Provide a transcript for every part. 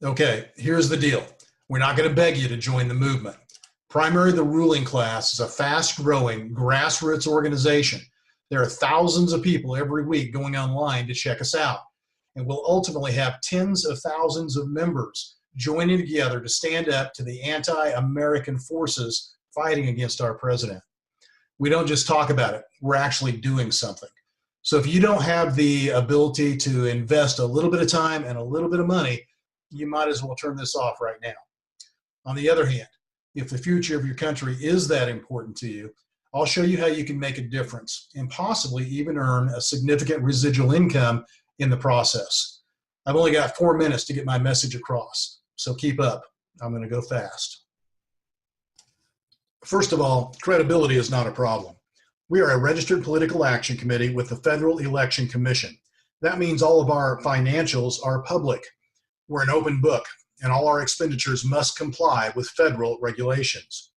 Okay, here's the deal. We're not going to beg you to join the movement. Primary the Ruling Class is a fast-growing grassroots organization. There are thousands of people every week going online to check us out, and we'll ultimately have tens of thousands of members joining together to stand up to the anti-American forces fighting against our president. We don't just talk about it, we're actually doing something. So if you don't have the ability to invest a little bit of time and a little bit of money, you might as well turn this off right now. On the other hand, if the future of your country is that important to you, I'll show you how you can make a difference and possibly even earn a significant residual income in the process. I've only got 4 minutes to get my message across, so keep up. I'm going to go fast. First of all, credibility is not a problem. We are a registered political action committee with the Federal Election Commission. That means all of our financials are public. We're an open book, and all our expenditures must comply with federal regulations.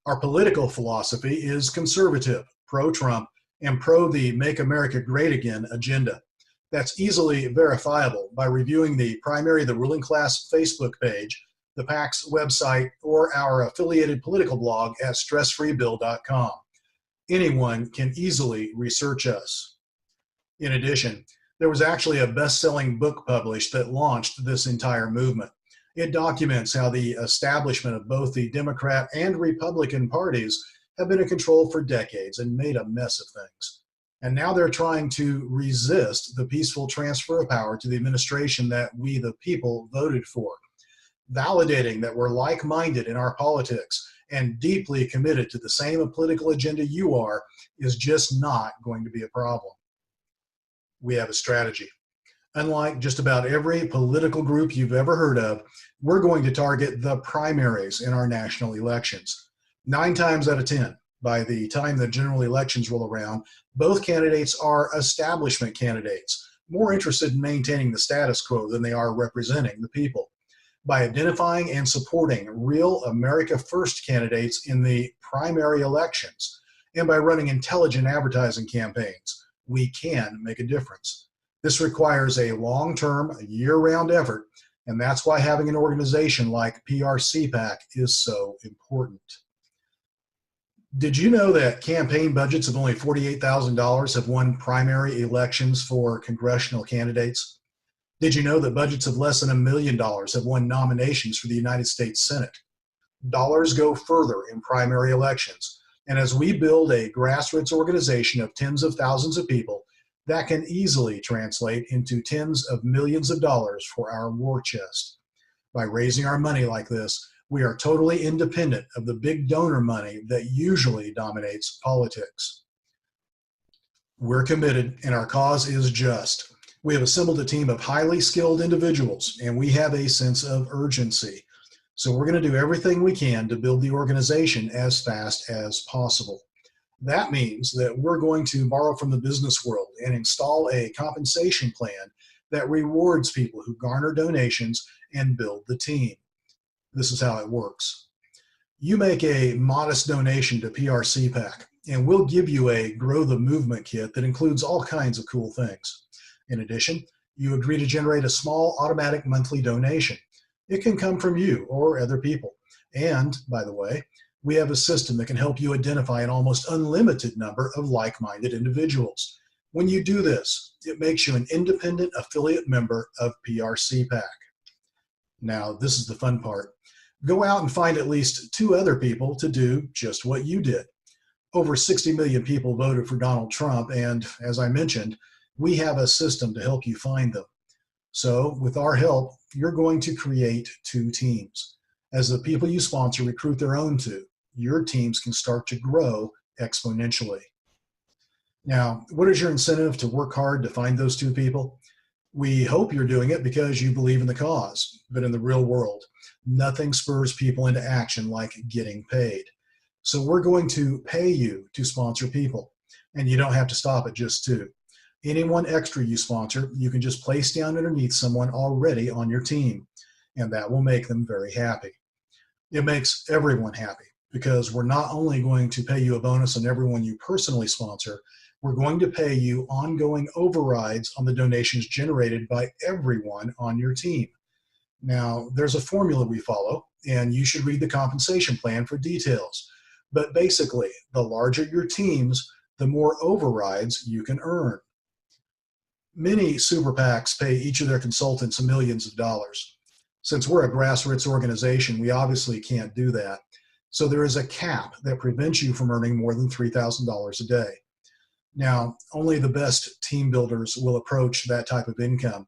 Our political philosophy is conservative, pro-Trump, and pro the Make America Great Again agenda. That's easily verifiable by reviewing the Primary the Ruling Class Facebook page, the PAC's website, or our affiliated political blog at stressfreebill.com. Anyone can easily research us. In addition, there was actually a best-selling book published that launched this entire movement. It documents how the establishment of both the Democrat and Republican parties have been in control for decades and made a mess of things. And now they're trying to resist the peaceful transfer of power to the administration that we, the people, voted for, validating that we're like-minded in our politics and deeply committed to the same political agenda you are is just not going to be a problem. We have a strategy. Unlike just about every political group you've ever heard of, we're going to target the primaries in our national elections. 9 times out of 10, by the time the general elections roll around, both candidates are establishment candidates, more interested in maintaining the status quo than they are representing the people. By identifying and supporting real America First candidates in the primary elections, and by running intelligent advertising campaigns, we can make a difference. This requires a long-term, year-round effort, and that's why having an organization like PRC PAC is so important. Did you know that campaign budgets of only $48,000 have won primary elections for congressional candidates? Did you know that budgets of less than $1 million have won nominations for the United States Senate? Dollars go further in primary elections, and as we build a grassroots organization of tens of thousands of people, that can easily translate into tens of millions of dollars for our war chest. By raising our money like this, we are totally independent of the big donor money that usually dominates politics. We're committed, and our cause is just. We have assembled a team of highly skilled individuals, and we have a sense of urgency. So we're going to do everything we can to build the organization as fast as possible. That means that we're going to borrow from the business world and install a compensation plan that rewards people who garner donations and build the team. This is how it works. You make a modest donation to PRC PAC, and we'll give you a Grow the Movement kit that includes all kinds of cool things. In addition, you agree to generate a small automatic monthly donation. It can come from you or other people. And, by the way, we have a system that can help you identify an almost unlimited number of like-minded individuals. When you do this, it makes you an independent affiliate member of PRC PAC. Now, this is the fun part. Go out and find at least 2 other people to do just what you did. Over 60 million people voted for Donald Trump, and as I mentioned, we have a system to help you find them. So, with our help, you're going to create 2 teams. As the people you sponsor recruit their own 2, your teams can start to grow exponentially. Now, what is your incentive to work hard to find those 2 people? We hope you're doing it because you believe in the cause, but in the real world, nothing spurs people into action like getting paid. So we're going to pay you to sponsor people, and you don't have to stop at just 2. Anyone extra you sponsor, you can just place down underneath someone already on your team, and that will make them very happy. It makes everyone happy because we're not only going to pay you a bonus on everyone you personally sponsor, we're going to pay you ongoing overrides on the donations generated by everyone on your team. Now, there's a formula we follow, and you should read the compensation plan for details. But basically, the larger your teams, the more overrides you can earn. Many super PACs pay each of their consultants millions of dollars. Since we're a grassroots organization, we obviously can't do that. So there is a cap that prevents you from earning more than $3,000 a day. Now, only the best team builders will approach that type of income.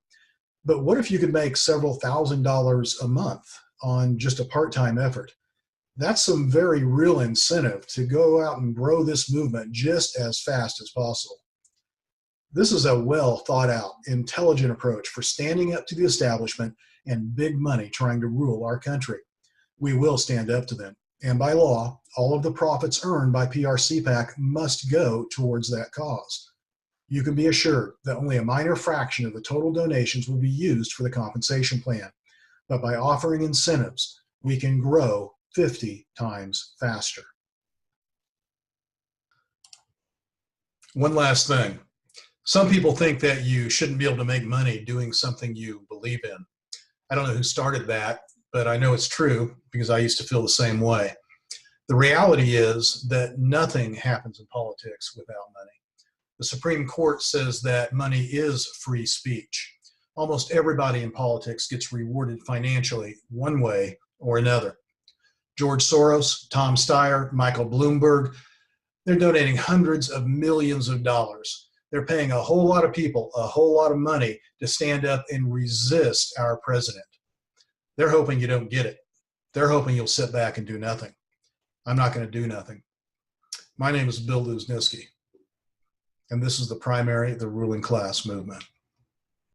But what if you could make several $1,000s a month on just a part-time effort? That's some very real incentive to go out and grow this movement just as fast as possible. This is a well thought out, intelligent approach for standing up to the establishment and big money trying to rule our country. We will stand up to them. And by law, all of the profits earned by PRC PAC must go towards that cause. You can be assured that only a minor fraction of the total donations will be used for the compensation plan. But by offering incentives, we can grow 50 times faster. One last thing. Some people think that you shouldn't be able to make money doing something you believe in. I don't know who started that, but I know it's true because I used to feel the same way. The reality is that nothing happens in politics without money. The Supreme Court says that money is free speech. Almost everybody in politics gets rewarded financially one way or another. George Soros, Tom Steyer, Michael Bloomberg, they're donating hundreds of millions of dollars. They're paying a whole lot of people a whole lot of money to stand up and resist our president. They're hoping you don't get it. They're hoping you'll sit back and do nothing. I'm not going to do nothing. My name is Bill Luzniski, and this is the ruling class movement.